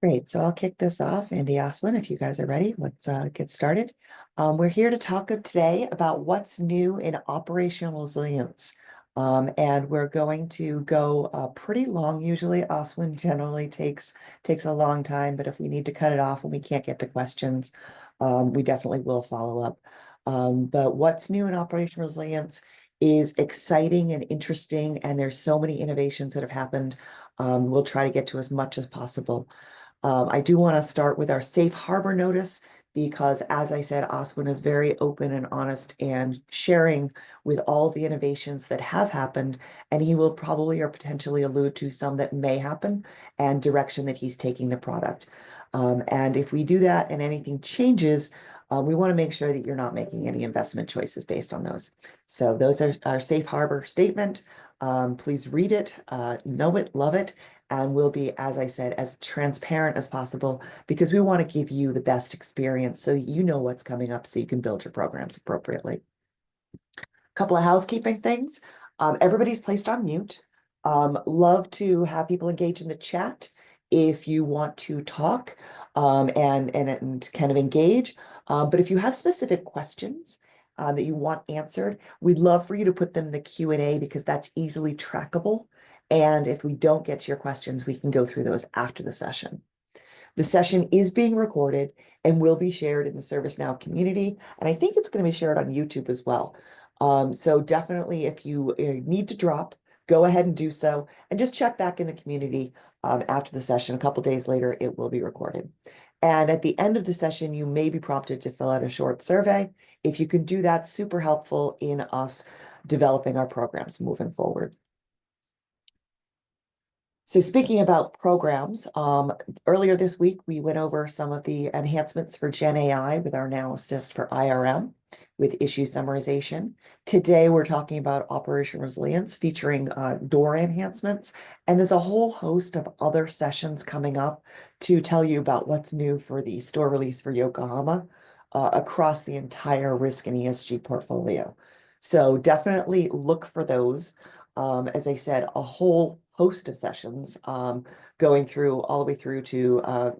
Great. So I'll kick this off. Andy Oswin, if you guys are ready, let's get started. We're here to talk today about what's new in operational resilience. And we're going to go pretty long. Usually Oswin generally takes a long time, but if we need to cut it off when we can't get to questions, we definitely will follow up. But what's new in operational resilience is exciting and interesting, and there's so many innovations that have happened. We'll try to get to as much as possible. I do want to start with our safe harbor notice because, as I said, Oswin is very open and honest and sharing with all the innovations that have happened, and he will probably or potentially allude to some that may happen and direction that he's taking the product. And if we do that and anything changes, we want to make sure that you're not making any investment choices based on those. So those are our safe harbor statement. Please read it, know it, love it, and we'll be, as I said, as transparent as possible because we want to give you the best experience so you know what's coming up so you can build your programs appropriately. A couple of housekeeping things. Everybody's placed on mute. Love to have people engage in the chat if you want to talk and kind of engage. But if you have specific questions that you want answered, we'd love for you to put them in the Q&A because that's easily trackable. And if we don't get to your questions, we can go through those after the session. The session is being recorded and will be shared in the ServiceNow community. And I think it's going to be shared on YouTube as well. So definitely, if you need to drop, go ahead and do so. And just check back in the community after the session. A couple days later, it will be recorded. And at the end of the session, you may be prompted to fill out a short survey. If you can do that, super helpful in us developing our programs moving forward. So speaking about programs, earlier this week, we went over some of the enhancements for Gen AI with our Now Assist for IRM with issue summarization. Today, we're talking about Operation Resilience featuring DORA enhancements. And there's a whole host of other sessions coming up to tell you about what's new for the store release for Yokohama across the entire risk and ESG portfolio. So definitely look for those. As I said, a whole host of sessions going through all the way through to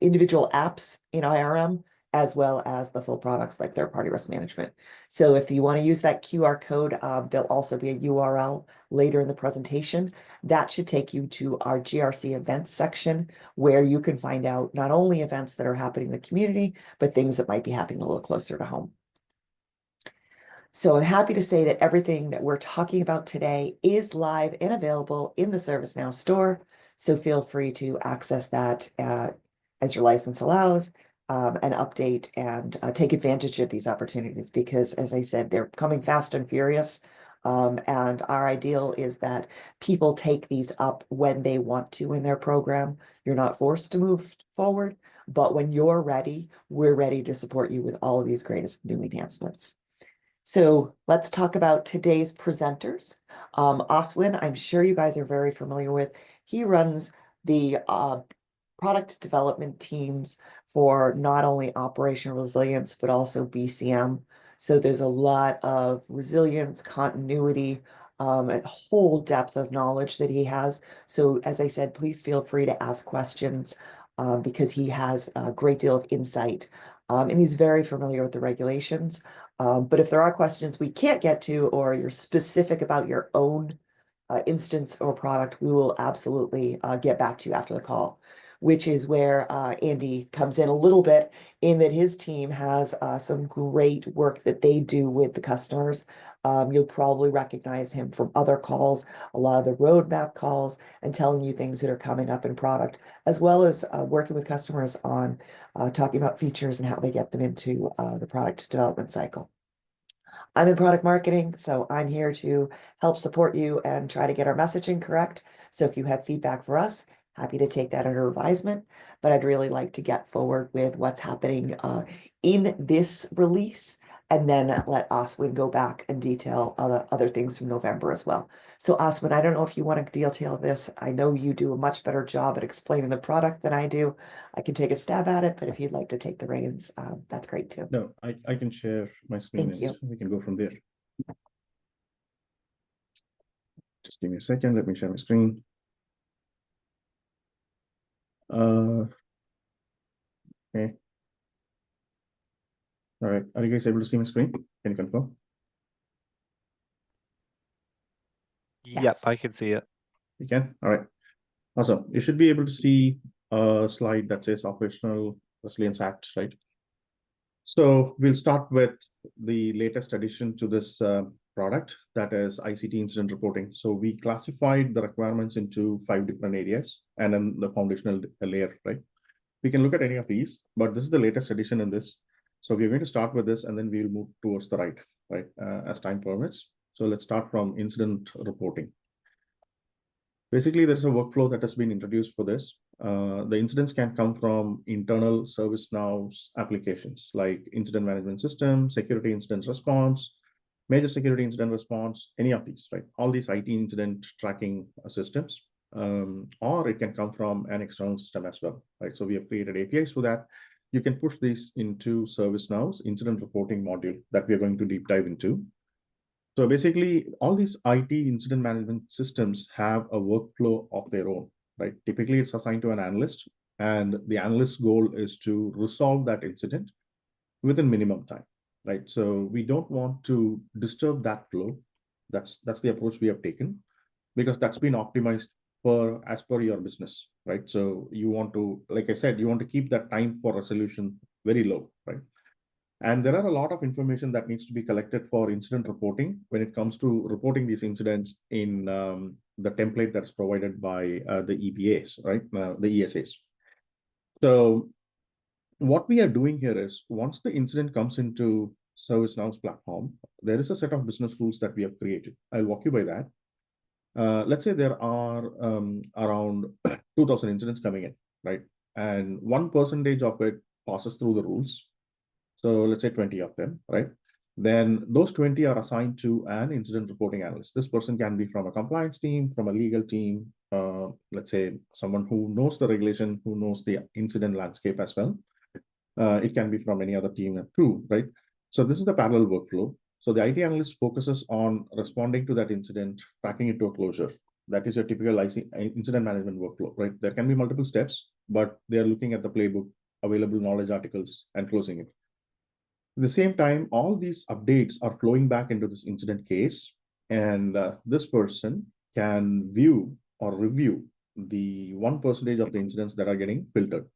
individual apps in IRM as well as the full products like third-party risk management. So if you want to use that QR code, there'll also be a URL later in the presentation. That should take you to our GRC events section where you can find out not only events that are happening in the community, but things that might be happening a little closer to home. So I'm happy to say that everything that we're talking about today is live and available in the ServiceNow store. So feel free to access that as your license allows and update and take advantage of these opportunities because, as I said, they're coming fast and furious. And our ideal is that people take these up when they want to in their program. You're not forced to move forward, but when you're ready, we're ready to support you with all of these greatest new enhancements. So let's talk about today's presenters. Oswin, I'm sure you guys are very familiar with. He runs the product development teams for not only operational resilience, but also BCM. So there's a lot of resilience, continuity, a whole depth of knowledge that he has. So as I said, please feel free to ask questions because he has a great deal of insight. And he's very familiar with the regulations. But if there are questions we can't get to, or you're specific about your own instance or product, we will absolutely get back to you after the call, which is where Andy comes in a little bit in that his team has some great work that they do with the customers. You'll probably recognize him from other calls, a lot of the roadmap calls, and telling you things that are coming up in product, as well as working with customers on talking about features and how they get them into the product development cycle. I'm in product marketing, so I'm here to help support you and try to get our messaging correct. So if you have feedback for us, happy to take that under advisement. But I'd really like to get forward with what's happening in this release, and then let Oswin go back and detail other things from November as well. So Oswin, I don't know if you want to detail this. I know you do a much better job at explaining the product than I do. I can take a stab at it, but if you'd like to take the reins, that's great too. No, I can share my screen Thank you. and we can go from there. Just give me a second. Let me share my screen. Okay. All right. Are you guys able to see my screen? Can you confirm? Yep, I Yes. can see it. You can? All right. Awesome. You should be able to see a slide that says Operational Resilience Act, right? So we'll start with the latest addition to this product, that is ICT incident reporting. So we classified the requirements into 5 different areas and then the foundational layer, right? We can look at any of these, but this is the latest addition in this. So we're going to start with this and then we'll move towards the right, as time permits. So let's start from incident reporting. Basically, there's a workflow that has been introduced for this. The incidents can come from internal ServiceNow's applications like incident management system, security incident response, major security incident response, any of these, right? All these IT incident tracking systems, or it can come from an external system as well, right? So we have created APIs for that. You can push these into ServiceNow's incident reporting module that we are going to deep dive into. So basically, all these IT incident management systems have a workflow of their own, right? Typically, it's assigned to an analyst, and the analyst's goal is to resolve that incident within minimum time, right? So we don't want to disturb that flow. That's the approach we have taken because that's been optimized for as per your business, right? So you want to, like I said, you want to keep that time for resolution very low, right? And there are a lot of information that needs to be collected for incident reporting when it comes to reporting these incidents in the template that's provided by the EBAs, right? The ESAs. So what we are doing here is once the incident comes into ServiceNow's platform, there is a set of business rules that we have created. I'll walk you by that. Let's say there are around 2,000 incidents coming in, right? And 1% of it passes through the rules. So let's say 20 of them, right? Then those 20 are assigned to an incident reporting analyst. This person can be from a compliance team, from a legal team, let's say someone who knows the regulation, who knows the incident landscape as well. It can be from any other team too, right? So this is the parallel workflow. So the IT analyst focuses on responding to that incident, tracking it to a closure. That is a typical incident management workflow, right? There can be multiple steps, but they are looking at the playbook, available knowledge articles, and closing it. At the same time, all these updates are flowing back into this incident case, and this person can view or review the 1% of the incidents that are getting filtered.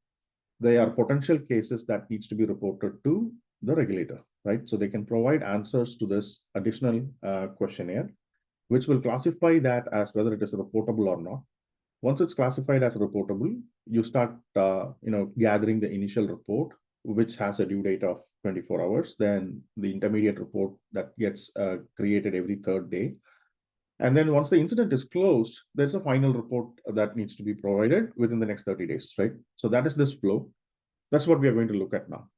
They are potential cases that needs to be reported to the regulator, right? So they can provide answers to this additional questionnaire, which will classify that as whether it is reportable or not. Once it's classified as reportable, you start, gathering the initial report, which has a due date of 24 hours. Then the intermediate report that gets created every third day. And then once the incident is closed, there's a final report that needs to be provided within the next 30 days, right? So that is this flow. That's what we are going to look at now.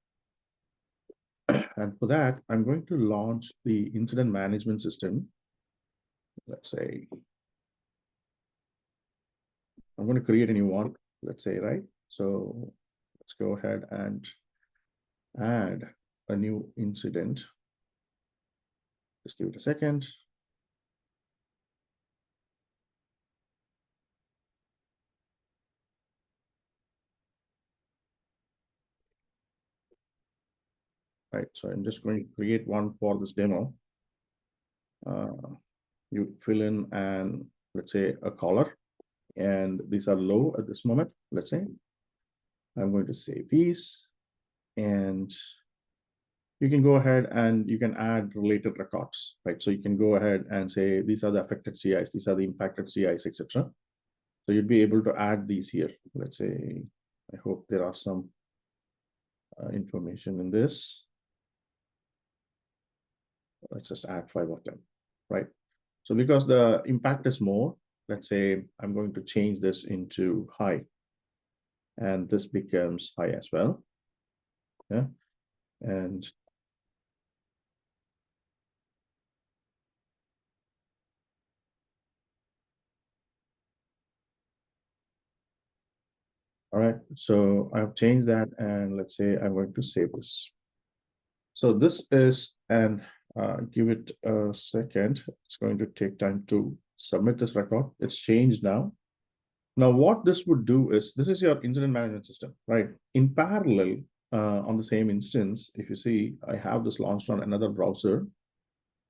And for that, I'm going to launch the incident management system. Let's say I'm going to create a new one, let's say, right? So let's go ahead and add a new incident. Just give it a second. Right, so I'm just going to create one for this demo. You fill in and let's say a color, and these are low at this moment. Let's say I'm going to save these, and you can go ahead and you can add related records, right? So you can go ahead and say these are the affected CIs, these are the impacted CIs, etc. So you'd be able to add these here. Let's say, I hope there are some information in this. Let's just add 5 of them, right? So because the impact is more, let's say I'm going to change this into high, and this becomes high as well. Yeah, and all right, so I've changed that, and let's say I'm going to save this. So this is, and give it a second. It's going to take time to submit this record. It's changed now. Now, what this would do is, this is your incident management system, right? In parallel, on the same instance, if you see, I have this launched on another browser,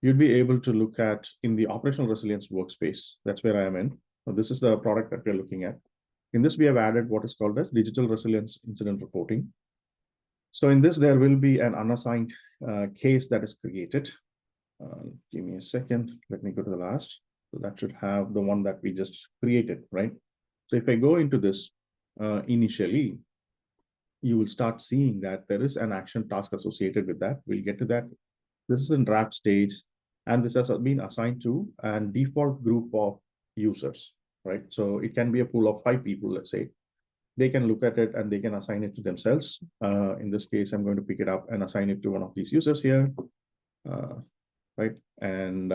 you'd be able to look at in the operational resilience workspace. That's where I am in. So this is the product that we're looking at. In this, we have added what is called as digital resilience incident reporting. So in this, there will be an unassigned case that is created. Give me a second. Let me go to the last. So that should have the one that we just created, right? So if I go into this initially, you will start seeing that there is an action task associated with that. We'll get to that. This is in draft stage, and this has been assigned to a default group of users, right? So it can be a pool of 5 people, let's say. They can look at it and they can assign it to themselves. In this case, I'm going to pick it up and assign it to one of these users here, right? And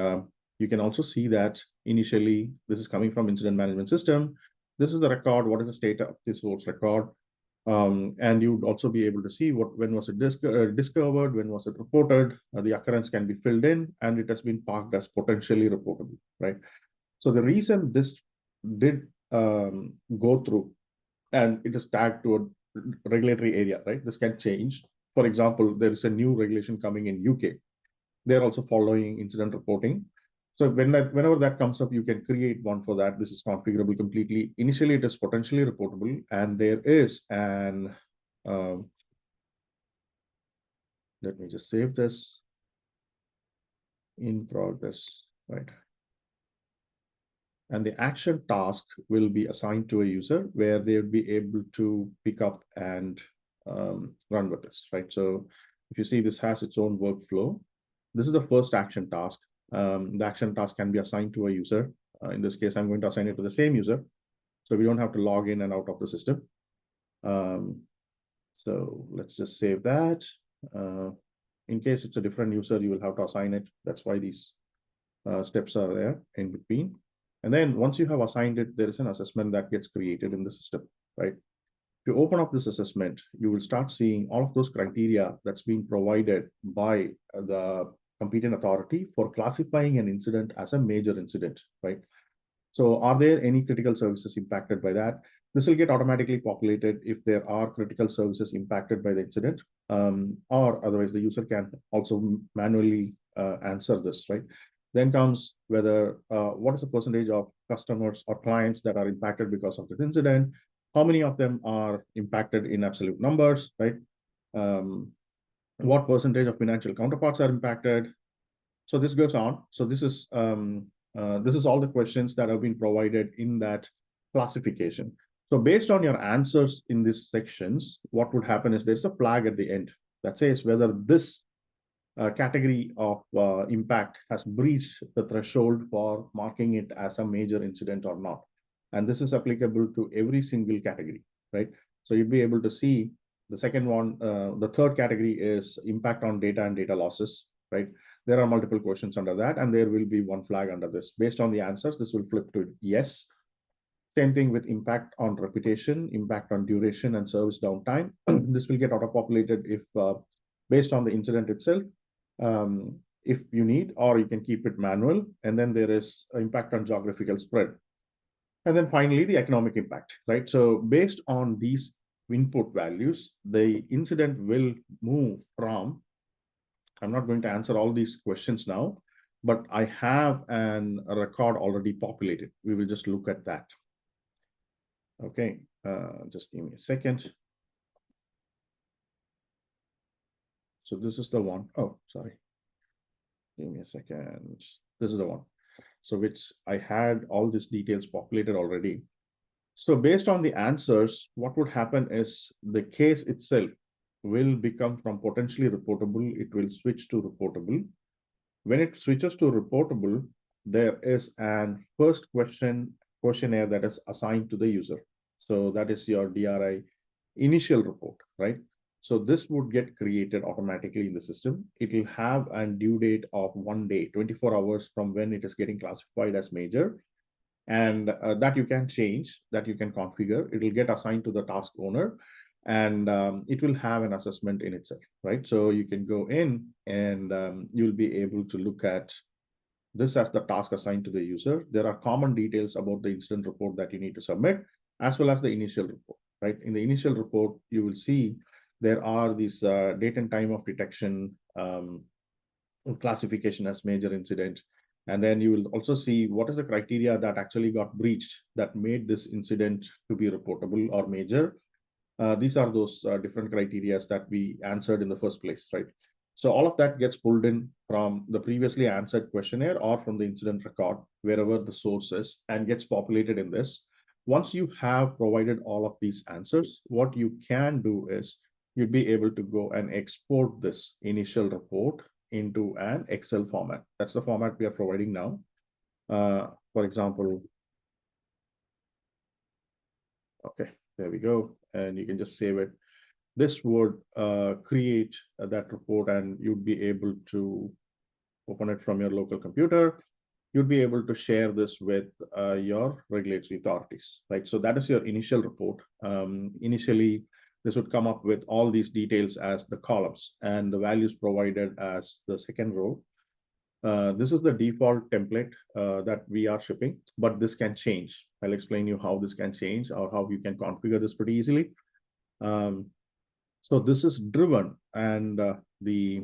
you can also see that initially, this is coming from incident management system. This is the record. What is the state of this source record? And you'd also be able to see when was it discovered, when was it reported, the occurrence can be filled in, and it has been marked as potentially reportable, right? So the reason this did go through, and it is tagged to a regulatory area, right? This can change. For example, there is a new regulation coming in UK. They're also following incident reporting. So whenever that comes up, you can create one for that. This is configurable completely. Initially, it is potentially reportable, and there is an, let me just save this in progress, right? And the action task will be assigned to a user where they would be able to pick up and run with this, right? So if you see, this has its own workflow. This is the first action task. The action task can be assigned to a user. In this case, I'm going to assign it to the same user, so we don't have to log in and out of the system. So let's just save that. In case it's a different user, you will have to assign it. That's why these steps are there in between. And then once you have assigned it, there is an assessment that gets created in the system, right? If you open up this assessment, you will start seeing all of those criteria that's being provided by the competent authority for classifying an incident as a major incident, right? So are there any critical services impacted by that? This will get automatically populated if there are critical services impacted by the incident, or otherwise the user can also manually answer this, right? Then comes whether what is the percentage of customers or clients that are impacted because of this incident? How many of them are impacted in absolute numbers, right? What percentage of financial counterparts are impacted? So this goes on. So this is all the questions that have been provided in that classification. So based on your answers in these sections, what would happen is there's a flag at the end that says whether this category of impact has breached the threshold for marking it as a major incident or not. And this is applicable to every single category, right? So you'll be able to see the second one, the third category is impact on data and data losses, right? There are multiple questions under that, and there will be one flag under this. Based on the answers, this will flip to yes. Same thing with impact on reputation, impact on duration and service downtime. This will get auto-populated if based on the incident itself, if you need, or you can keep it manual. And then there is impact on geographical spread. And then finally, the economic impact, right? So based on these input values, the incident will move from, I'm not going to answer all these questions now, but I have a record already populated. We will just look at that. Okay, just give me a second. So this is the one. Oh, sorry. Give me a second. This is the one. So which I had all these details populated already. So based on the answers, what would happen is the case itself will become from potentially reportable, it will switch to reportable. When it switches to reportable, there is an first questionnaire that is assigned to the user. So that is your DRI initial report, right? So this would get created automatically in the system. It will have a due date of 1 day, 24 hours from when it is getting classified as major. And that you can change, that you can configure. It will get assigned to the task owner, and it will have an assessment in itself, right? So you can go in and you'll be able to look at this as the task assigned to the user. There are common details about the incident report that you need to submit. as well as the initial report, right? In the initial report, you will see there are these date and time of detection, classification as major incident. And then you will also see what is the criteria that actually got breached that made this incident to be reportable or major. These are those different criteria that we answered in the first place, right? So all of that gets pulled in from the previously answered questionnaire or from the incident record, wherever the source is, and gets populated in this. Once you have provided all of these answers, what you can do is you'd be able to go and export this initial report into an Excel format. That's the format we are providing now. For example, okay, there we go. And you can just save it. This would create that report, and you'd be able to open it from your local computer. You'd be able to share this with your regulatory authorities, right? So that is your initial report. Initially, this would come up with all these details as the columns and the values provided as the second row. This is the default template that we are shipping, but this can change. I'll explain you how this can change or how you can configure this pretty easily. So this is driven, and the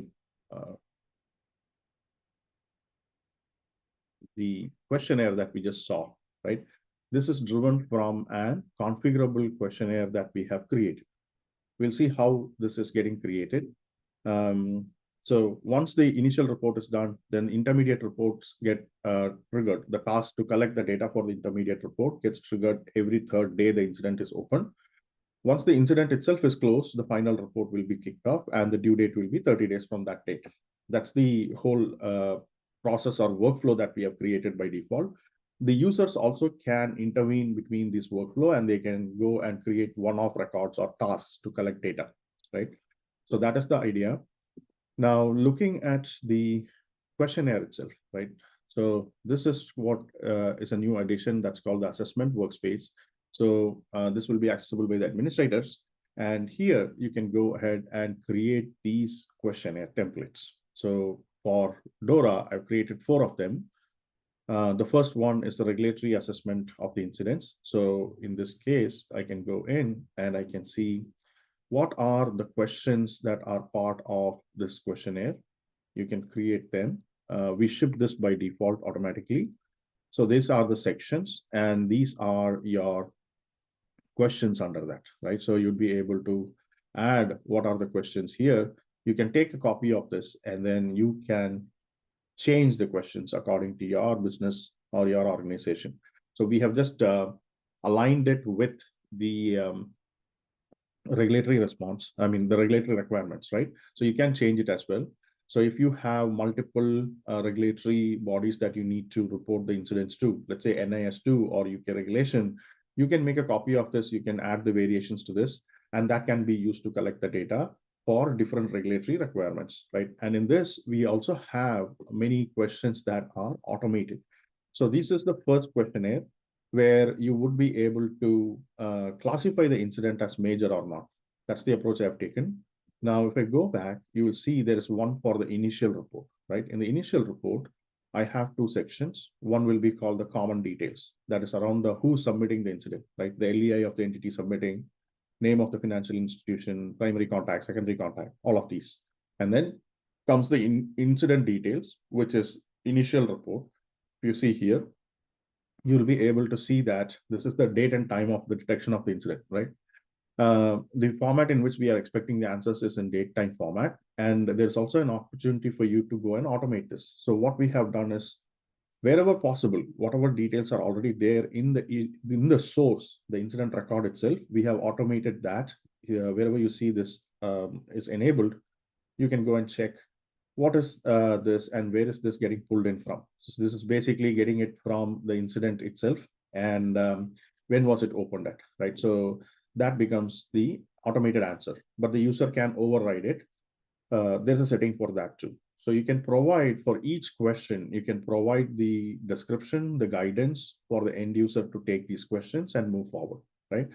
questionnaire that we just saw, right? This is driven from an configurable questionnaire that we have created. We'll see how this is getting created. So once the initial report is done, then intermediate reports get triggered. The task to collect the data for the intermediate report gets triggered every third day the incident is open. Once the incident itself is closed, the final report will be kicked off, and the due date will be 30 days from that date. That's the whole process or workflow that we have created by default. The users also can intervene between this workflow, and they can go and create one-off records or tasks to collect data, right? So that is the idea. Now, looking at the questionnaire itself, right? So this is what is a new addition that's called the assessment workspace. So this will be accessible by the administrators. And here you can go ahead and create these questionnaire templates. So for DORA, I've created 4 of them. The first one is the regulatory assessment of the incidents. So in this case, I can go in and I can see what are the questions that are part of this questionnaire. You can create them. We ship this by default automatically. So these are the sections, and these are your questions under that, right? So you'd be able to add what are the questions here. You can take a copy of this, and then you can change the questions according to your business or your organization. So we have just aligned it with the regulatory response, I mean, the regulatory requirements, right? So you can change it as well. So if you have multiple regulatory bodies that you need to report the incidents to, let's say NIS2 or UK regulation, you can make a copy of this, you can add the variations to this, and that can be used to collect the data for different regulatory requirements, right? And in this, we also have many questions that are automated. So this is the first questionnaire where you would be able to classify the incident as major or not. That's the approach I've taken. Now, if I go back, you will see there is one for the initial report, right? In the initial report, I have 2 sections. One will be called the common details. That is around the who's submitting the incident, right? The LEI of the entity submitting, name of the financial institution, primary contact, secondary contact, all of these. And then comes the incident details, which is initial report. If you see here, you'll be able to see that this is the date and time of the detection of the incident, right? The format in which we are expecting the answers is in date time format. And there's also an opportunity for you to go and automate this. So what we have done is, wherever possible, whatever details are already there in the source, the incident record itself, we have automated that. Wherever you see this is enabled, you can go and check what is this and where is this getting pulled in from. So this is basically getting it from the incident itself, and when was it opened at, right? So that becomes the automated answer, but the user can override it. There's a setting for that too. So you can provide for each question, you can provide the description, the guidance for the end user to take these questions and move forward, right?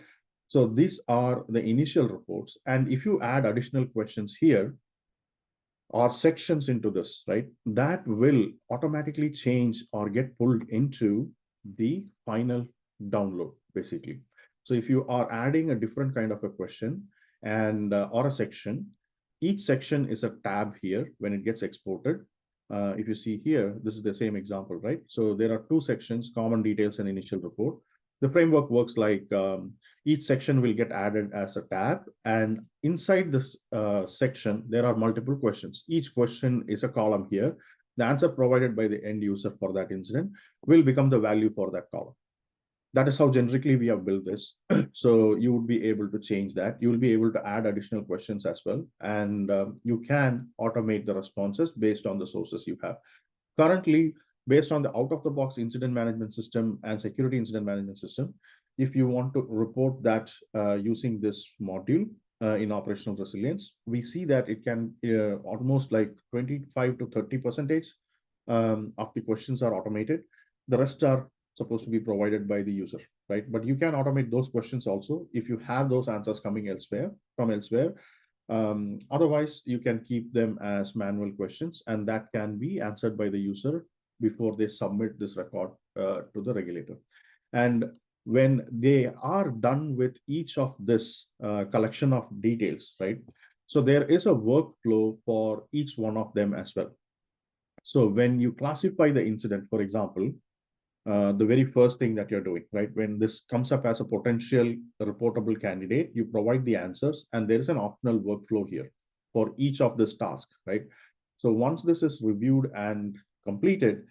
So these are the initial reports. And if you add additional questions here or sections into this, right, that will automatically change or get pulled into the final download, basically. So if you are adding a different kind of a question and or a section, each section is a tab here when it gets exported. If you see here, this is the same example, right? So there are two sections, common details and initial report. The framework works like each section will get added as a tab, and inside this section, there are multiple questions. Each question is a column here. The answer provided by the end user for that incident will become the value for that column. That is how generically we have built this. So you would be able to change that. You will be able to add additional questions as well. And you can automate the responses based on the sources you have. Currently, based on the out-of-the-box incident management system and security incident management system, if you want to report that using this module in operational resilience, we see that it can almost like 25 to 30% of the questions are automated. The rest are supposed to be provided by the user, right? But you can automate those questions also if you have those answers coming elsewhere from elsewhere. Otherwise, you can keep them as manual questions, and that can be answered by the user before they submit this record to the regulator. And when they are done with each of this collection of details, right? So there is a workflow for each one of them as well. So when you classify the incident, for example, the very first thing that you're doing, right? When this comes up as a potential reportable candidate, you provide the answers, and there is an optional workflow here for each of this task, right? So once this is reviewed and completed,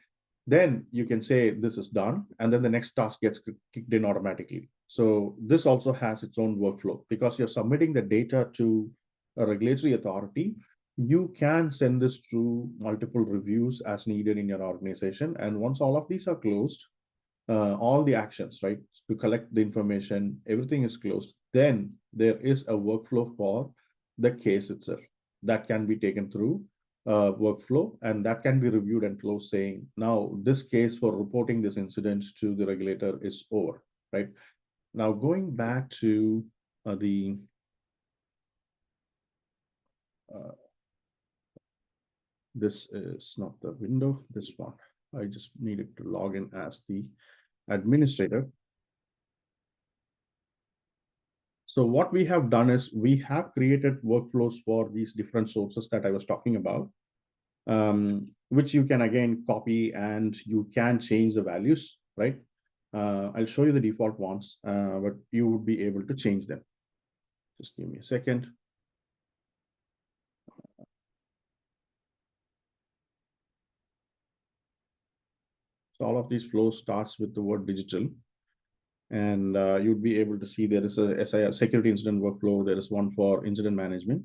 then you can say this is done, and then the next task gets kicked in automatically. So this also has its own workflow because you're submitting the data to a regulatory authority. You can send this through multiple reviews as needed in your organization. And once all of these are closed, all the actions, right, to collect the information, everything is closed, then there is a workflow for the case itself that can be taken through workflow, and that can be reviewed and closed saying, now this case for reporting this incident to the regulator is over, right? Now going back to the this is not the window, this one. I just needed to log in as the administrator. So what we have done is we have created workflows for these different sources that I was talking about, which you can again copy and you can change the values, right? I'll show you the default ones, but you would be able to change them. Just give me a second. So all of these flows starts with the word digital. And you'd be able to see there is a security incident workflow. There is one for incident management.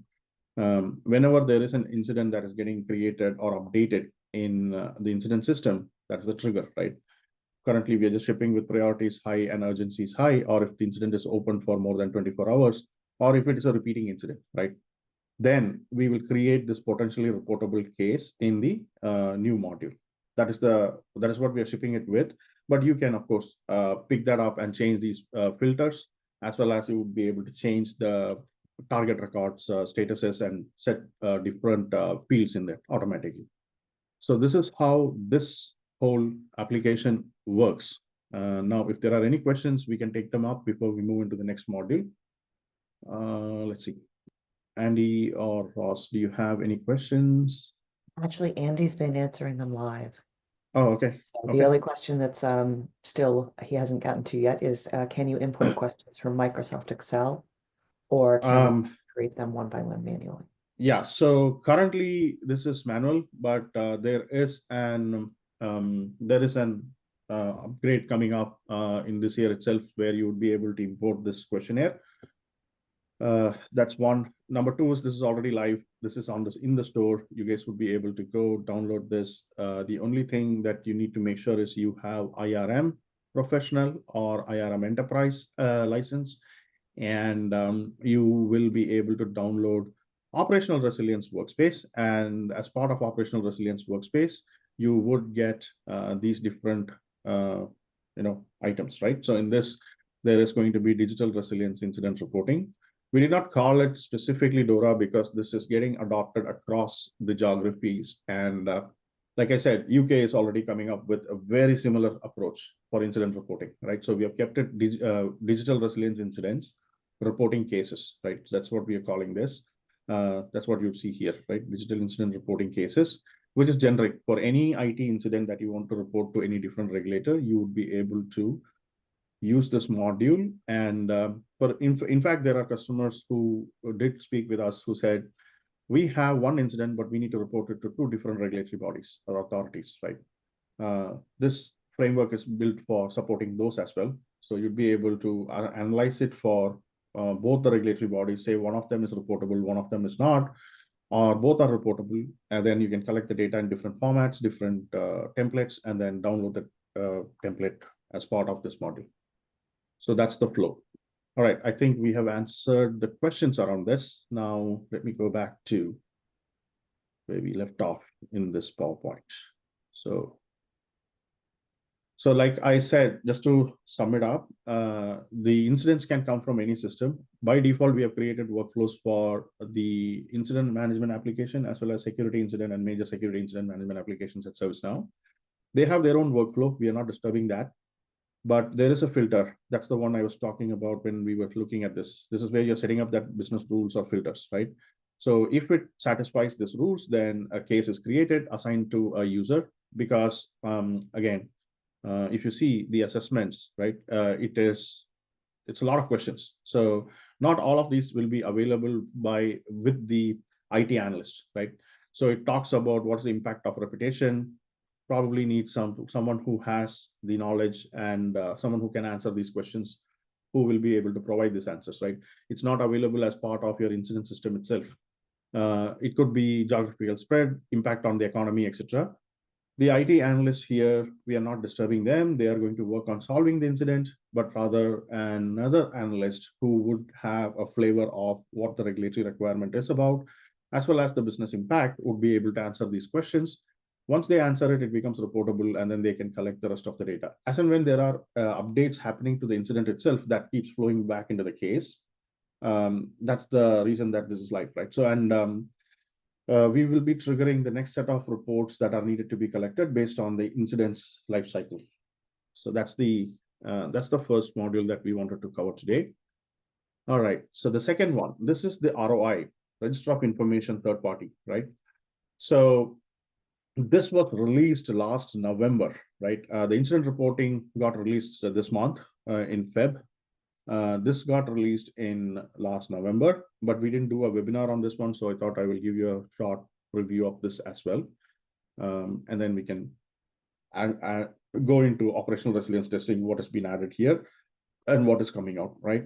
Whenever there is an incident that is getting created or updated in the incident system, that's the trigger, right? Currently, we are just shipping with priorities high and urgencies high, or if the incident is open for more than 24 hours, or if it is a repeating incident, right? Then we will create this potentially reportable case in the new module. That is what we are shipping it with. But you can, of course, pick that up and change these filters, as well as you would be able to change the target records statuses and set different fields in there automatically. So this is how this whole application works. Now, if there are any questions, we can take them up before we move into the next module. Let's see. Andy or Ross, do you have any questions? Actually, Andy's been answering them live. Oh, okay. So the only question that's still he hasn't gotten to yet is can you import questions from Microsoft Excel, or can we create them one by one manually? Yeah, so currently this is manual, but there is an upgrade coming up in this year itself where you would be able to import this questionnaire. That's one. Number two is this is already live. This is in the store. You guys would be able to go download this. The only thing that you need to make sure is you have IRM Professional or IRM Enterprise license, and you will be able to download Operational Resilience Workspace. And as part of Operational Resilience Workspace, you would get these different items, right? So in this, there is going to be digital resilience incident reporting. We did not call it specifically DORA because this is getting adopted across the geographies, and like I said, UK is already coming up with a very similar approach for incident reporting, right? So we have kept it digital resilience incidents reporting cases, right? That's what we are calling this. That's what you see here, right? Digital incident reporting cases, which is generic for any IT incident that you want to report to any different regulator. You would be able to use this module. And in fact, there are customers who did speak with us who said, we have one incident, but we need to report it to two different regulatory bodies or authorities, right? This framework is built for supporting those as well. So you'd be able to analyze it for both the regulatory bodies, say one of them is reportable, one of them is not, or both are reportable, and then you can collect the data in different formats, different templates, and then download the template as part of this module. So that's the flow. All right, I think we have answered the questions around this. Now, let me go back to where we left off in this PowerPoint. So like I said, just to sum it up, the incidents can come from any system. By default, we have created workflows for the incident management application, as well as security incident and major security incident management applications at ServiceNow. They have their own workflow. We are not disturbing that. But there is a filter. That's the one I was talking about when we were looking at this. This is where you're setting up that business rules or filters, right? So if it satisfies these rules, then a case is created, assigned to a user, because again, if you see the assessments, right, it's a lot of questions. So not all of these will be available with the IT analyst, right? So it talks about what's the impact of reputation, probably needs someone who has the knowledge and someone who can answer these questions, who will be able to provide these answers, right? It's not available as part of your incident system itself. It could be geographical spread, impact on the economy, etc. The IT analysts here, we are not disturbing them. They are going to work on solving the incident, but rather another analyst who would have a flavor of what the regulatory requirement is about, as well as the business impact, would be able to answer these questions. Once they answer it, it becomes reportable, and then they can collect the rest of the data. As and when there are updates happening to the incident itself, that keeps flowing back into the case. That's the reason that this is live, right? So, we will be triggering the next set of reports that are needed to be collected based on the incident's life cycle. So that's the first module that we wanted to cover today. All right. So the second one, this is the ROI, Register of Information Third Party, right? So this was released last November, right? The incident reporting got released this month in Feb. This got released in last November, but we didn't do a webinar on this one, so I thought I will give you a short review of this as well. And then we can go into operational resilience testing, what has been added here and what is coming out, right?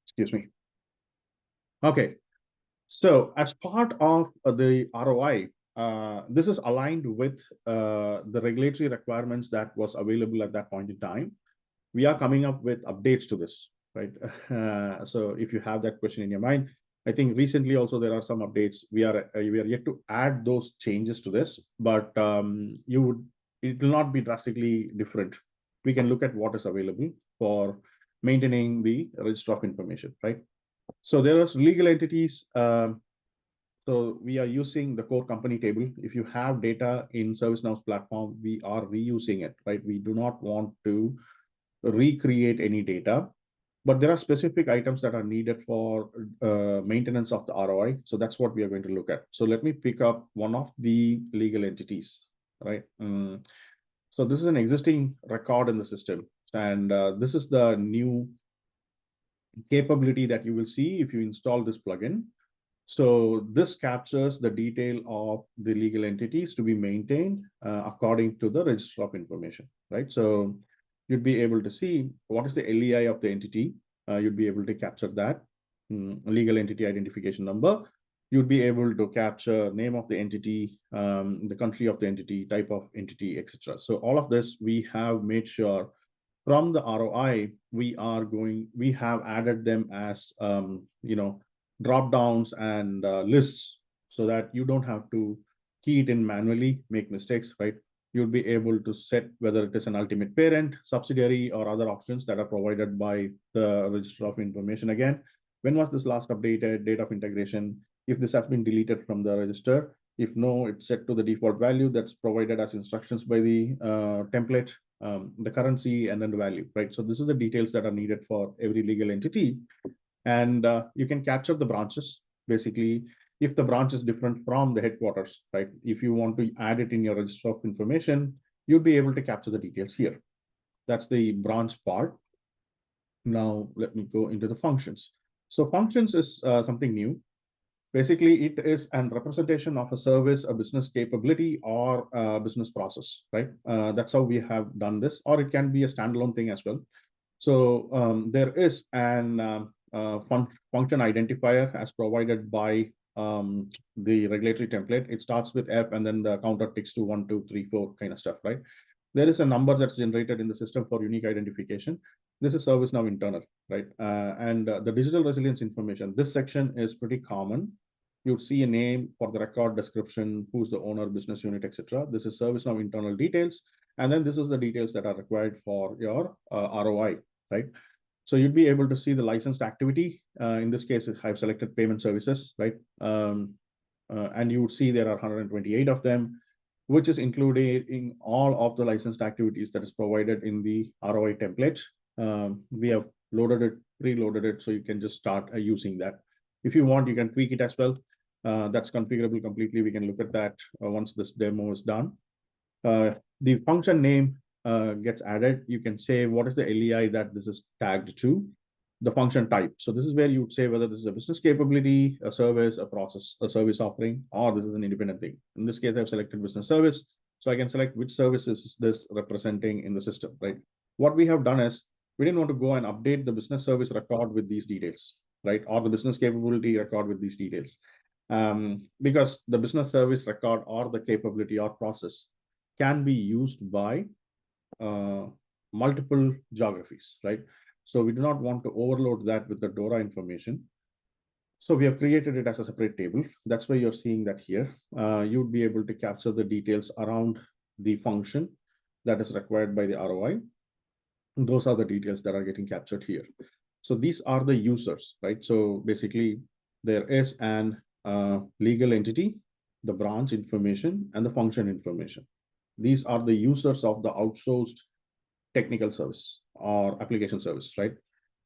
Excuse me. Okay, so as part of the ROI, this is aligned with the regulatory requirements that was available at that point in time. We are coming up with updates to this, right? So if you have that question in your mind, I think recently also there are some updates. We are yet to add those changes to this, but it will not be drastically different. We can look at what is available for maintaining the register of information, right? So there are legal entities. So we are using the core company table. If you have data in ServiceNow's platform, we are reusing it, right? We do not want to recreate any data, but there are specific items that are needed for maintenance of the ROI. So that's what we are going to look at. So let me pick up one of the legal entities, right? So this is an existing record in the system, and this is the new capability that you will see if you install this plugin. So this captures the detail of the legal entities to be maintained according to the register of information, right? So you'd be able to see what is the LEI of the entity. You'd be able to capture that legal entity identification number. You'd be able to capture name of the entity, the country of the entity, type of entity, etc. So all of this we have made sure from the ROI we have added them as drop downs and lists, so that you don't have to key it in manually, make mistakes, right? You'll be able to set whether it is an ultimate parent, subsidiary, or other options that are provided by the register of information. Again, when was this last updated, date of integration? If this has been deleted from the register, If no, it's set to the default value that's provided as instructions by the template, the currency, and then the value, right? So this is the details that are needed for every legal entity. And you can capture the branches, basically, if the branch is different from the headquarters, right? If you want to add it in your register of information, you'll be able to capture the details here. That's the branch part. Now, let me go into the functions. So functions is something new. Basically, it is a representation of a service, a business capability, or a business process, right? That's how we have done this, or it can be a standalone thing as well. So there is an function identifier as provided by the regulatory template. It starts with F and then the counter ticks to 1, 2, 3, 4 kind of stuff, right? There is a number that's generated in the system for unique identification. This is ServiceNow internal, right? And the digital resilience information, this section is pretty common. You'd see a name for the record description, who's the owner, business unit, etc. This is ServiceNow internal details. And then this is the details that are required for your ROI, right? So you'd be able to see the licensed activity. In this case, I've selected payment services, right? And you would see there are 128 of them, which is included in all of the licensed activities that is provided in the ROI template. We have loaded it, preloaded it, so you can just start using that. If you want, you can tweak it as well. That's configurable completely. We can look at that once this demo is done. The function name gets added. You can say what is the LEI that this is tagged to, the function type. So this is where you would say whether this is a business capability, a service, a process, a service offering, or this is an independent thing. In this case, I've selected business service. So I can select which service is this representing in the system, right? What we have done is we didn't want to go and update the business service record with these details, right? Or the business capability record with these details. Because the business service record or the capability or process can be used by multiple geographies, right? So we do not want to overload that with the DORA information. So we have created it as a separate table. That's why you're seeing that here. You'd be able to capture the details around the function that is required by the ROI. And those are the details that are getting captured here. So these are the users, right? So basically, there is an legal entity, the branch information, and the function information. These are the users of the outsourced technical service or application service, right?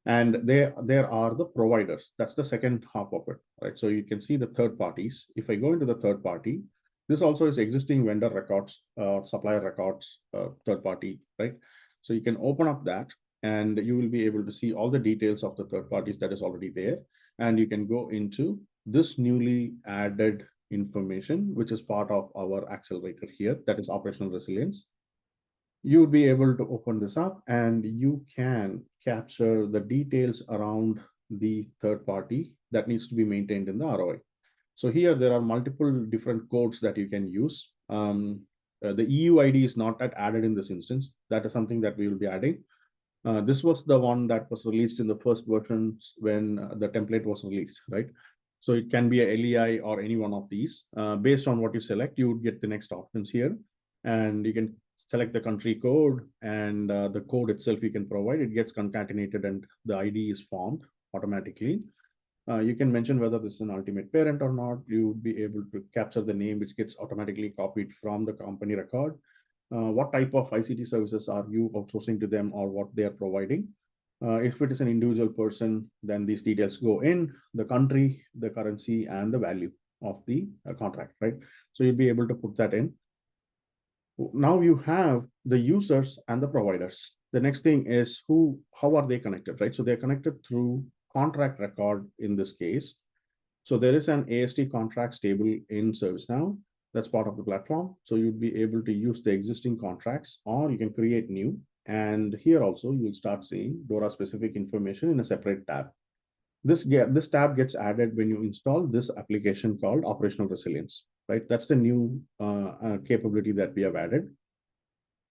And there are the providers. That's the second half of it, right? So you can see the third parties. If I go into the third party, this also is existing vendor records, supplier records, third party, right? So you can open up that and you will be able to see all the details of the third parties that is already there. And you can go into this newly added information, which is part of our accelerator here, that is operational resilience. You would be able to open this up and you can capture the details around the third party that needs to be maintained in the ROI. So here there are multiple different codes that you can use. The EU ID is not added in this instance. That is something that we will be adding. This was the one that was released in the first versions when the template was released, right? So it can be a LEI or any one of these. Based on what you select, you would get the next options here. And you can select the country code and the code itself you can provide. It gets concatenated and the ID is formed automatically. You can mention whether this is an ultimate parent or not. You would be able to capture the name, which gets automatically copied from the company record. What type of ICT services are you outsourcing to them or what they are providing? If it is an individual person, then these details go in the country, the currency, and the value of the contract, right? So you'll be able to put that in. Now you have the users and the providers. The next thing is how are they connected, right? So they're connected through contract record in this case. So there is an AST contracts table in ServiceNow that's part of the platform. So you'd be able to use the existing contracts or you can create new. And here also you'll start seeing DORA-specific information in a separate tab. This tab gets added when you install this application called operational resilience, right? That's the new capability that we have added.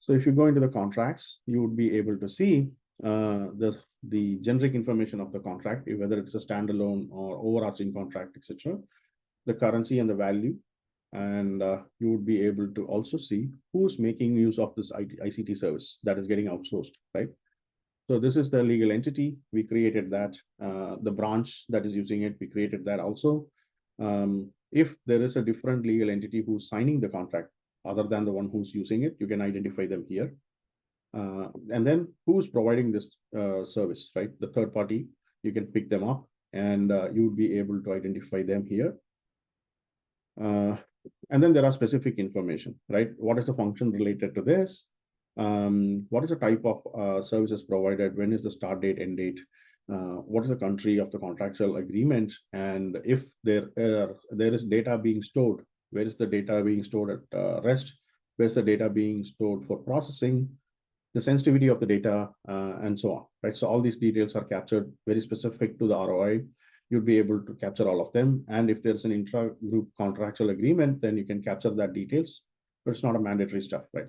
So if you go into the contracts, you would be able to see the generic information of the contract, whether it's a standalone or overarching contract, etc., the currency and the value. And you would be able to also see who's making use of this ICT service that is getting outsourced, right? So this is the legal entity. We created that. The branch that is using it, we created that also. If there is a different legal entity who's signing the contract other than the one who's using it, you can identify them here. And then who's providing this service, right? The third party, you can pick them up and you would be able to identify them here. And then there are specific information, right? What is the function related to this? What is the type of services provided? When is the start date, end date? What is the country of the contractual agreement? And if there is data being stored, where is the data being stored at rest? Where's the data being stored for processing? The sensitivity of the data, and so on, right? So all these details are captured very specific to the ROI. You'll be able to capture all of them. And if there's an intra-group contractual agreement, then you can capture that details, but it's not a mandatory stuff, right?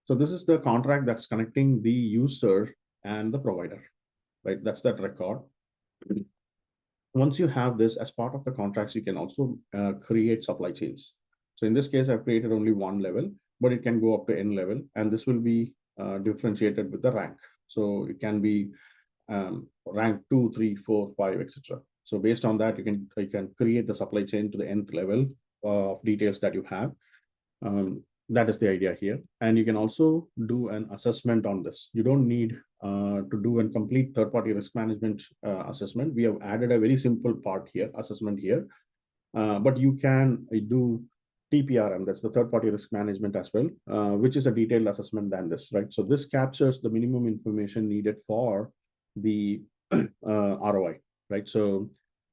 So this is the contract that's connecting the user and the provider, right? That's that record. Once you have this as part of the contracts, you can also create supply chains. So in this case, I've created only one level, but it can go up to N level, and this will be differentiated with the rank. So it can be rank 2, 3, 4, 5, etc. So based on that, you can create the supply chain to the nth level of details that you have. That is the idea here. And you can also do an assessment on this. You don't need to do a complete third-party risk management assessment. We have added a very simple part here, assessment here. But you can do TPRM, that's the third-party risk management as well, which is a detailed assessment than this, right? So this captures the minimum information needed for the ROI, right? So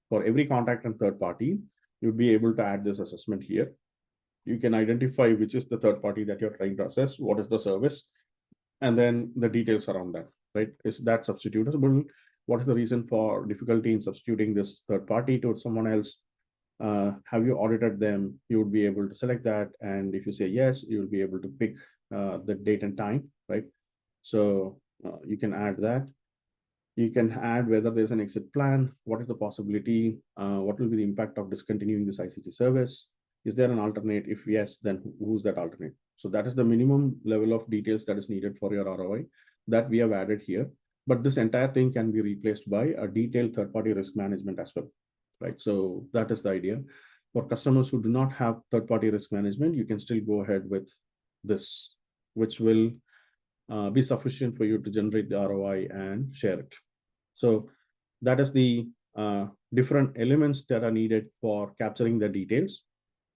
for every contract and third party, you'll be able to add this assessment here. You can identify which is the third party that you're trying to assess, what is the service, and then the details around that, right? Is that substitutable? What is the reason for difficulty in substituting this third party to someone else? Have you audited them? You would be able to select that. And if you say yes, you'll be able to pick the date and time, right? So you can add that. You can add whether there's an exit plan, what is the possibility, what will be the impact of discontinuing this ICT service? Is there an alternate? If yes, then who's that alternate? So that is the minimum level of details that is needed for your ROI that we have added here. But this entire thing can be replaced by a detailed third-party risk management as well, right? So that is the idea. For customers who do not have third-party risk management, you can still go ahead with this, which will be sufficient for you to generate the ROI and share it. So that is the different elements that are needed for capturing the details.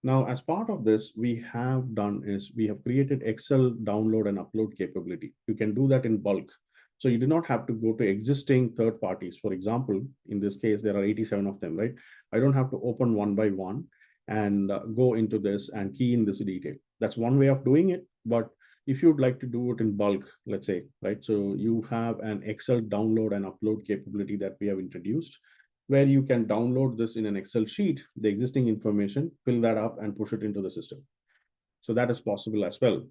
Now, as part of this, we have done is we have created Excel download and upload capability. You can do that in bulk. So you do not have to go to existing third parties. For example, in this case, there are 87 of them, right? I don't have to open one by one and go into this and key in this detail. That's one way of doing it. But if you'd like to do it in bulk, let's say, right? So you have an Excel download and upload capability that we have introduced, where you can download this in an Excel sheet, the existing information, fill that up and push it into the system. So that is possible as well.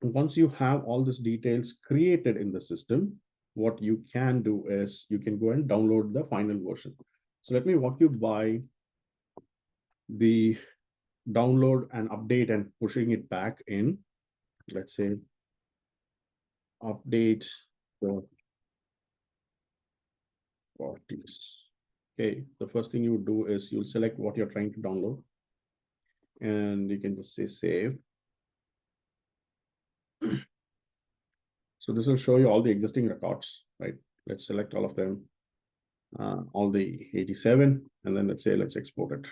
Once you have all these details created in the system, what you can do is you can go and download the final version. So let me walk you by the download and update and pushing it back in. Let's say update the parties. Okay, the first thing you would do is you'll select what you're trying to download, and you can just say save. So this will show you all the existing records, right? Let's select all of them, all the 87, and then let's say let's export it.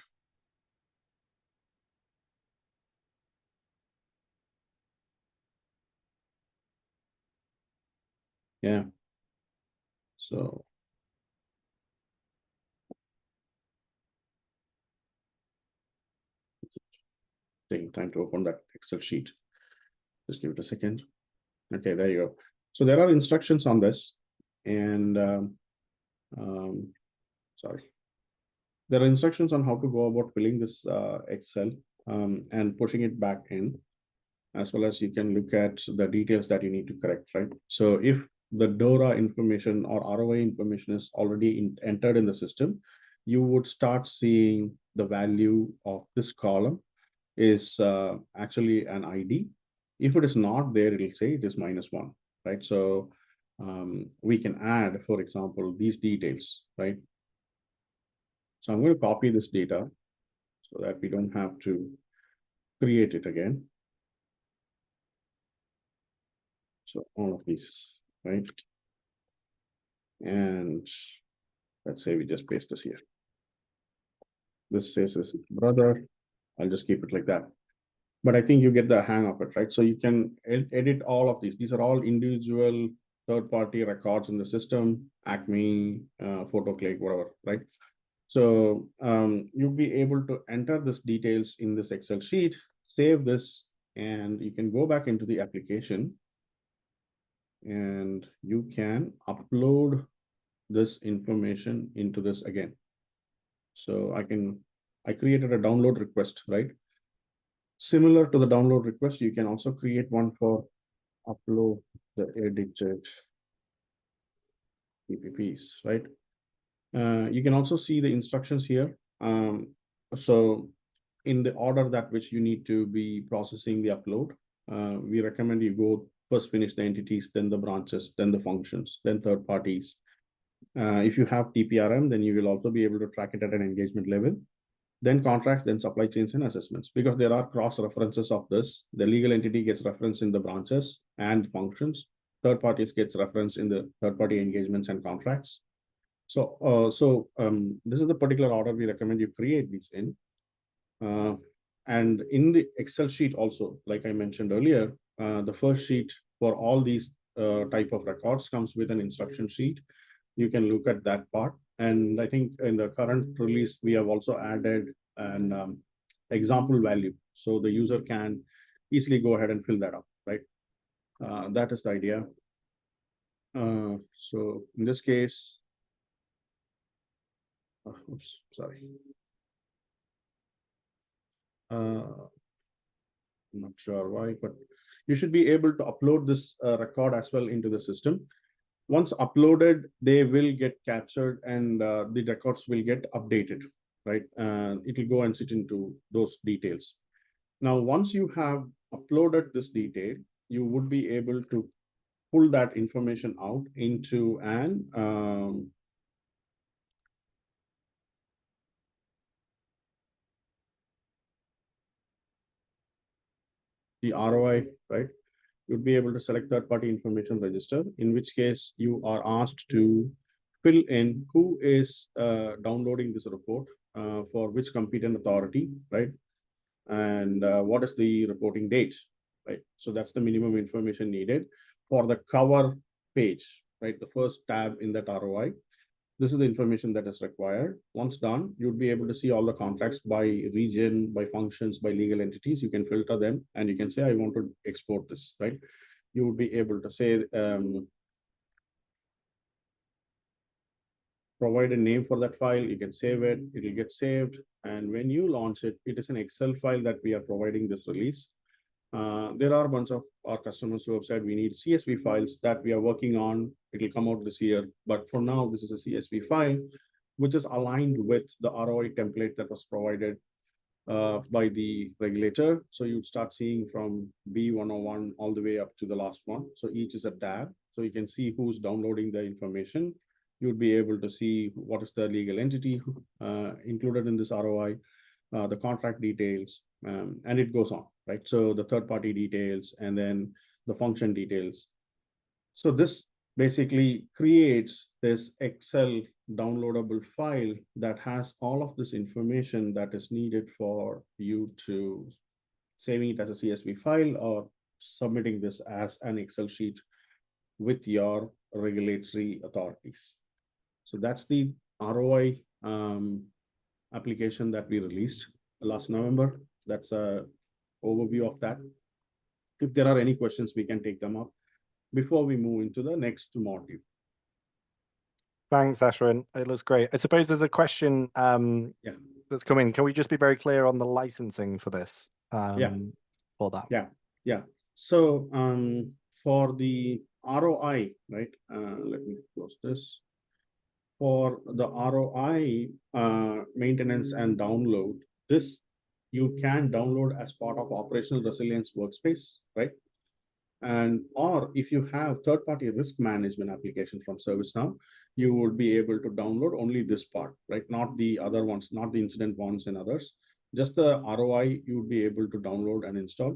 Yeah. So taking time to open that Excel sheet. Just give it a second. Okay, there you go. So there are instructions on this, and sorry. There are instructions on how to go about filling this Excel and pushing it back in, as well as you can look at the details that you need to correct, right? So if the DORA information or ROI information is already entered in the system, you would start seeing the value of this column is actually an ID. If it is not there, it will say it is -1, right? So we can add, for example, these details, right? So I'm going to copy this data. so that we don't have to create it again. So all of these, right? And let's say we just paste this here. This says his brother. I'll just keep it like that. But I think you get the hang of it, right? So you can edit all of these. These are all individual third-party records in the system, Acme, PhotoClick, whatever, right? So you'll be able to enter this details in this Excel sheet, save this, and you can go back into the application and you can upload this information into this again. So I created a download request, right? Similar to the download request, you can also create one for upload the edited PPPs, right? You can also see the instructions here. So in the order that which you need to be processing the upload, we recommend you go first finish the entities, then the branches, then the functions, then third parties. If you have TPRM, then you will also be able to track it at an engagement level. Then contracts, then supply chains and assessments, because there are cross references of this. The legal entity gets referenced in the branches and functions. Third parties gets referenced in the third party engagements and contracts. So, this is the particular order we recommend you create these in. And in the Excel sheet also, like I mentioned earlier, the first sheet for all these type of records comes with an instruction sheet. You can look at that part. And I think in the current release, we have also added an example value. So the user can easily go ahead and fill that up, right? That is the idea. So in this case, oops, sorry. I'm not sure why, but you should be able to upload this record as well into the system. Once uploaded, they will get captured and the records will get updated, right? It will go and sit into those details. Now, once you have uploaded this detail, you would be able to pull that information out into an the ROI, right? You'd be able to select third-party information register, in which case you are asked to fill in who is downloading this report for which competent authority, right? And what is the reporting date, right? So that's the minimum information needed for the cover page, right? The first tab in that ROI. This is the information that is required. Once done, you'd be able to see all the contracts by region, by functions, by legal entities. You can filter them and you can say, I want to export this, right? You would be able to say, provide a name for that file. You can save it. It will get saved. And when you launch it, it is an Excel file that we are providing this release. There are a bunch of our customers who have said we need CSV files that we are working on. It will come out this year. But for now, this is a CSV file, which is aligned with the ROI template that was provided by the regulator. So you'd start seeing from B101 all the way up to the last one. So each is a tab. So you can see who's downloading the information. You'd be able to see what is the legal entity included in this ROI, the contract details, and it goes on, right? So the third-party details and then the function details. So this basically creates this Excel downloadable file that has all of this information that is needed for you to saving it as a CSV file or submitting this as an Excel sheet with your regulatory authorities. So that's the ROI application that we released last November. That's a overview of that. If there are any questions, we can take them up before we move into the next module. Thanks, Ashwin. It looks great. I suppose there's a question that's come in. Can we just be very clear on the licensing for this? For that. Yeah. So for the ROI, right? Let me close this. For the ROI maintenance and download, this you can download as part of operational resilience workspace, right? And or if you have third-party risk management application from ServiceNow, you would be able to download only this part, right? Not the other ones, not the incident ones and others. just the ROI you would be able to download and install.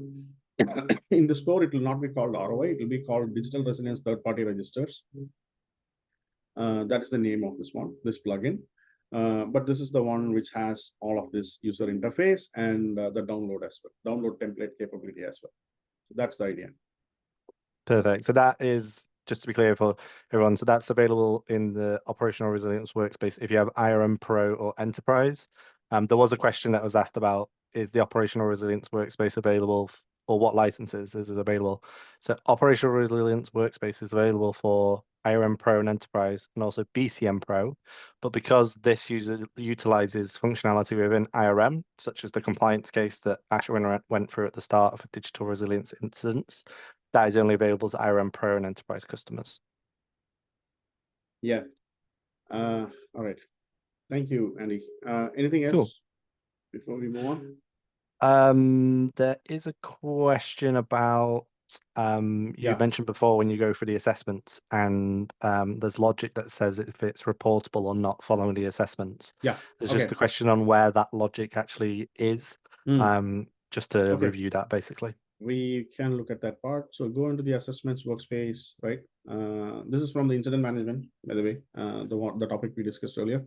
In the store, it will not be called ROI, it will be called Digital Resilience Third-Party Registers. That is the name of this one, this plugin. But this is the one which has all of this user interface and the download as well, download template capability as well. So that's the idea. Perfect. So that is, just to be clear for everyone, so that's available in the Operational Resilience Workspace if you have IRM Pro or Enterprise. There was a question that was asked about, is the Operational Resilience Workspace available, or what licenses is it available? So Operational Resilience Workspace is available for IRM Pro and Enterprise, and also BCM Pro. But because this utilizes functionality within IRM, such as the compliance case that Ashwin went through at the start of digital resilience incidents, that is only available to IRM Pro and Enterprise customers. Yeah. All right. Thank you, Andy. Anything else Cool. before we move on? There is a question about you Yeah. mentioned before when you go for the assessments, and there's logic that says if it's reportable or not following the assessments. Yeah. There's Okay. just a question on where that logic actually is. Just to Okay. review that basically. We can look at that part. So go into the assessments workspace, right? This is from the incident management, by the way, the topic we discussed earlier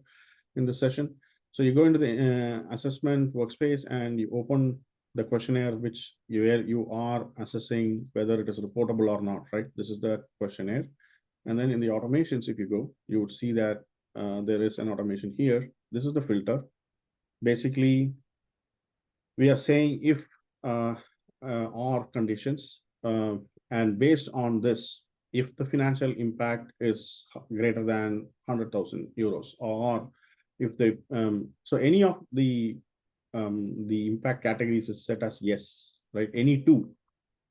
in this session. So you go into the assessment workspace and you open the questionnaire, which where you are assessing whether it is reportable or not, right? This is the questionnaire. And then in the automations, if you go, you would see that there is an automation here. This is the filter. Basically, we are saying if or conditions, and based on this, if the financial impact is greater than 100,000 euros, or if the so any of the impact categories is set as yes, right? Any two,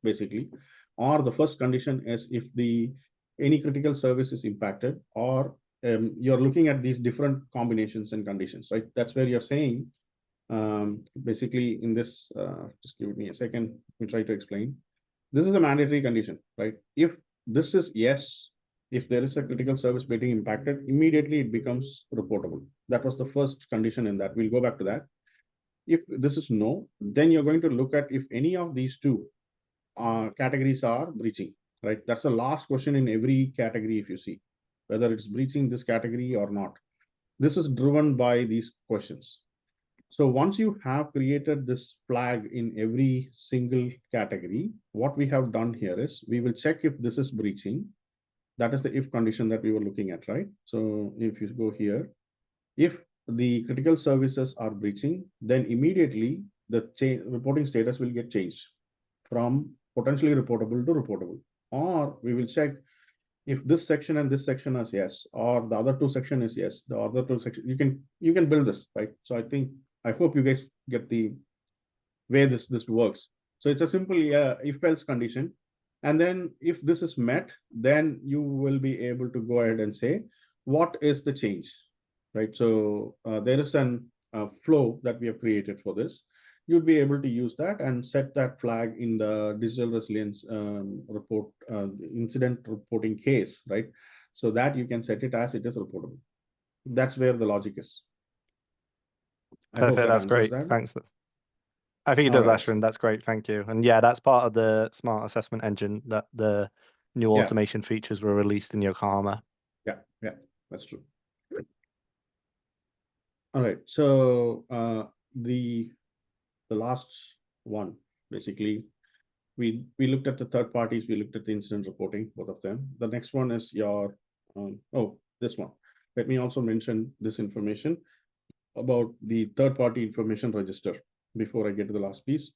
basically, or the first condition is if the any critical service is impacted, or you're looking at these different combinations and conditions, right? That's where you're saying basically in this, just give me a second, let me try to explain. This is a mandatory condition, right? If this is yes, if there is a critical service getting impacted, immediately it becomes reportable. That was the first condition in that. We'll go back to that. If this is no, then you're going to look at if any of these two categories are breaching, right? That's the last question in every category, if you see, whether it's breaching this category or not. This is driven by these questions. So once you have created this flag in every single category, what we have done here is we will check if this is breaching. That is the if condition that we were looking at, right? So if you go here, if the critical services are breaching, then immediately the reporting status will get changed from potentially reportable to reportable. Or we will check if this section and this section is yes, or the other two section is yes, the other two section, you can build this, right? So I hope you guys get the way this works. So it's a simple if else condition. And then if this is met, then you will be able to go ahead and say, what is the change, right? So there is an flow that we have created for this. You'd be able to use that and set that flag in the digital resilience report, incident reporting case, right? So that you can set it as it is reportable. That's where the logic is. Perfect, that's great. That. Thanks. I think it does, Ashwin. That's great. Thank you. And yeah, that's part of the smart assessment engine that the new automation features were released in Yokohama. Yeah, that's true. All right. So the last one, basically, we looked at the third parties, we looked at the incident reporting, both of them. The next one is your this one. Let me also mention this information about the third-party information register before I get to the last piece.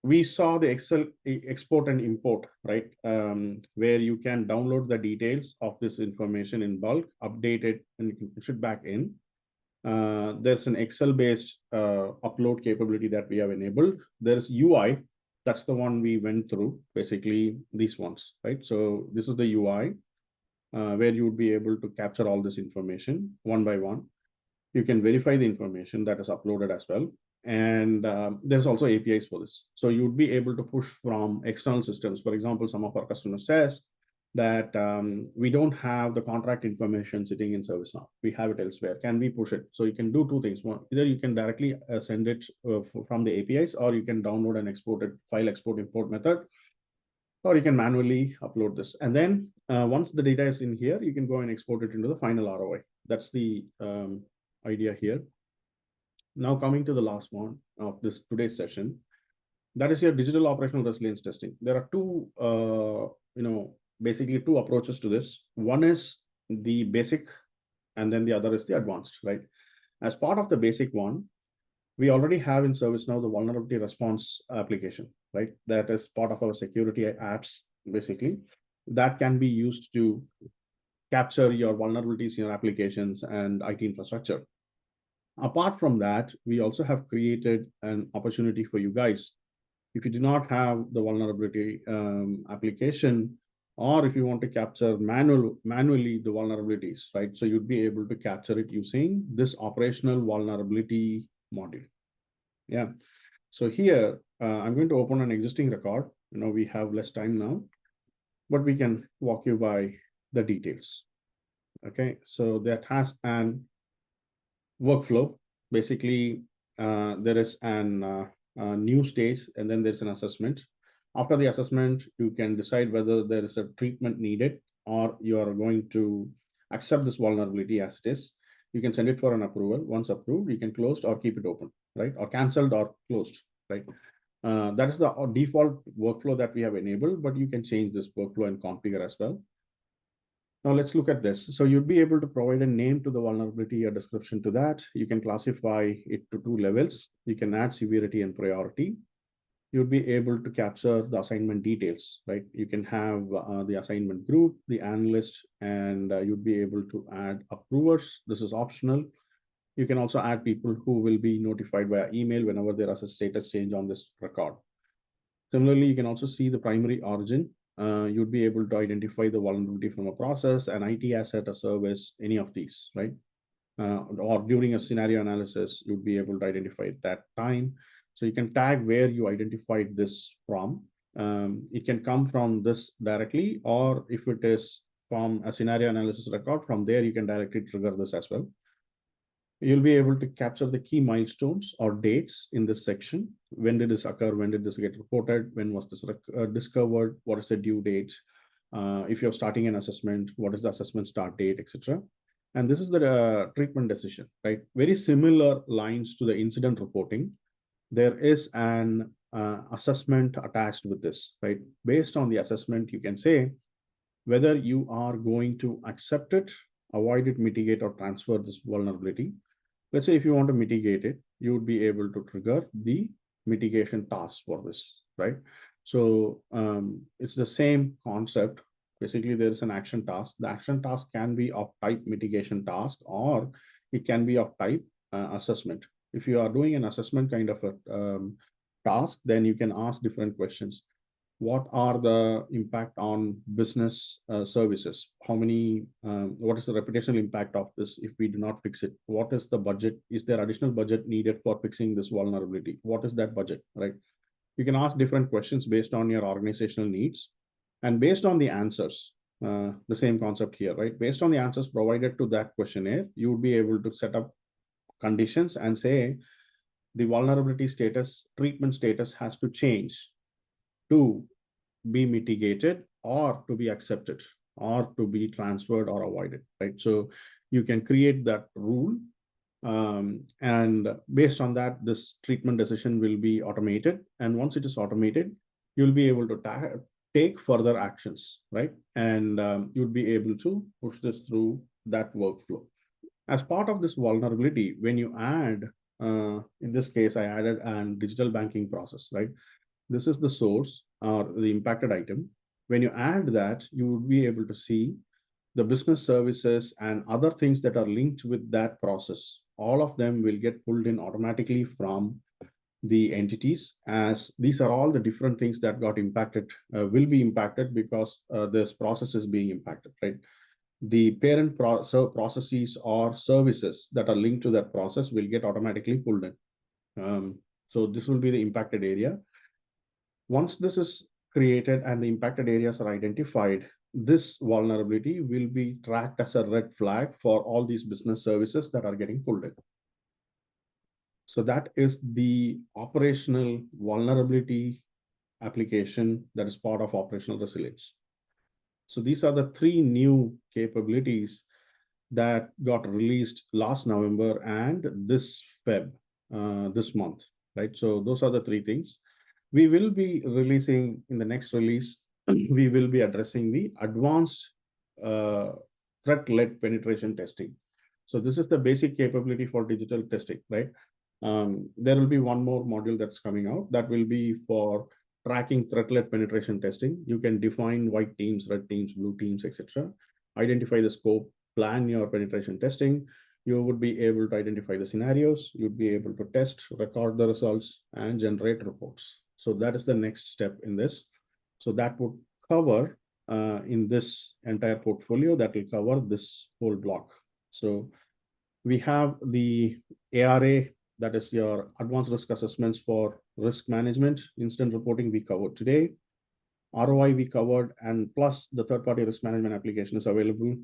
We saw the Excel export and import, right? Where you can download the details of this information in bulk, update it, and you can push it back in. There's an Excel-based upload capability that we have enabled. There's UI. That's the one we went through, basically these ones, right? So this is the UI where you would be able to capture all this information one by one. You can verify the information that is uploaded as well. And there's also APIs for this. So you'd be able to push from external systems. For example, some of our customers says, that we don't have the contract information sitting in ServiceNow. We have it elsewhere. Can we push it? So you can do two things. One, either you can directly send it from the APIs, or you can download and export it, file export import method, or you can manually upload this. And then once the data is in here, you can go and export it into the final ROI. That's the idea here. Now coming to the last one of this today's session, that is your digital operational resilience testing. There are two, basically two approaches to this. One is the basic, and then the other is the advanced, right? As part of the basic one, we already have in ServiceNow the vulnerability response application, right? That is part of our security apps, basically. That can be used to capture your vulnerabilities in your applications and IT infrastructure. Apart from that, we also have created an opportunity for you guys. If you do not have the vulnerability application, or if you want to capture manually the vulnerabilities, right? So you'd be able to capture it using this operational vulnerability module. Yeah. So here, I'm going to open an existing record. We have less time now, but we can walk you by the details. Okay. So that has an workflow. Basically, there is an new stage, and then there's an assessment. After the assessment, you can decide whether there is a treatment needed, or you are going to accept this vulnerability as it is. You can send it for an approval. Once approved, you can close or keep it open, right? Or canceled or closed, right? That is the default workflow that we have enabled, but you can change this workflow and configure as well. Now let's look at this. So you'd be able to provide a name to the vulnerability, a description to that. You can classify it to two levels. You can add severity and priority. You'd be able to capture the assignment details, right? You can have the assignment group, the analyst, and you'd be able to add approvers. This is optional. You can also add people who will be notified via email whenever there is a status change on this record. Similarly, you can also see the primary origin. You'd be able to identify the vulnerability from a process, an IT asset, a service, any of these, right? Or during a scenario analysis, you'd be able to identify at that time. So you can tag where you identified this from. It can come from this directly, or if it is from a scenario analysis record, from there you can directly trigger this as well. You'll be able to capture the key milestones or dates in this section. When did this occur? When did this get reported? When was this discovered? What is the due date? If you're starting an assessment, what is the assessment start date, etc. And this is the treatment decision, right? Very similar lines to the incident reporting. There is an assessment attached with this, right? Based on the assessment, you can say whether you are going to accept it, avoid it, mitigate, or transfer this vulnerability. Let's say if you want to mitigate it, you would be able to trigger the mitigation task for this, right? So it's the same concept. Basically, there is an action task. The action task can be of type mitigation task, or it can be of type assessment. If you are doing an assessment kind of a task, then you can ask different questions. What are the impact on business services? How many, what is the reputational impact of this if we do not fix it? What is the budget? Is there additional budget needed for fixing this vulnerability? What is that budget, right? You can ask different questions based on your organizational needs, and based on the answers, the same concept here, right? Based on the answers provided to that questionnaire, you would be able to set up conditions and say the vulnerability status, treatment status has to change to be mitigated, or to be accepted, or to be transferred or avoided, right? So you can create that rule, and based on that, this treatment decision will be automated. And once it is automated, you'll be able to take further actions, right? And you'll be able to push this through that workflow. As part of this vulnerability, when you add, in this case, I added an digital banking process, right? This is the source or the impacted item. When you add that, you would be able to see the business services and other things that are linked with that process. All of them will get pulled in automatically from the entities, as these are all the different things that got impacted, will be impacted because this process is being impacted, right? The parent processes or services that are linked to that process will get automatically pulled in. So this will be the impacted area. Once this is created and the impacted areas are identified, this vulnerability will be tracked as a red flag for all these business services that are getting pulled in. So that is the operational vulnerability application that is part of operational resilience. So these are the 3 new capabilities that got released last November and this this month, right? So those are the 3 things. We will be releasing in the next release, we will be addressing the advanced threat-led penetration testing. So this is the basic capability for digital testing, right? There will be one more module that's coming out that will be for tracking threat-led penetration testing. You can define white teams, red teams, blue teams, etc. Identify the scope, plan your penetration testing. You would be able to identify the scenarios. You'd be able to test, record the results, and generate reports. So that is the next step in this. So that would cover in this entire portfolio, that will cover this whole block. So we have the ARA, that is your advanced risk assessments for risk management, instant reporting we covered today. ROI we covered, and plus the third-party risk management application is available.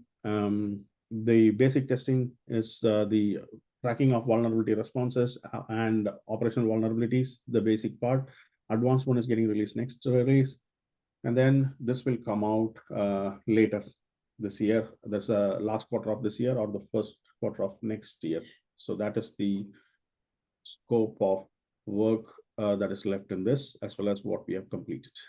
The basic testing is the tracking of vulnerability responses and operational vulnerabilities, the basic part. Advanced one is getting released next release. And then this will come out later this year. That's last quarter of this year or the first quarter of next year. So that is the scope of work that is left in this, as well as what we have completed.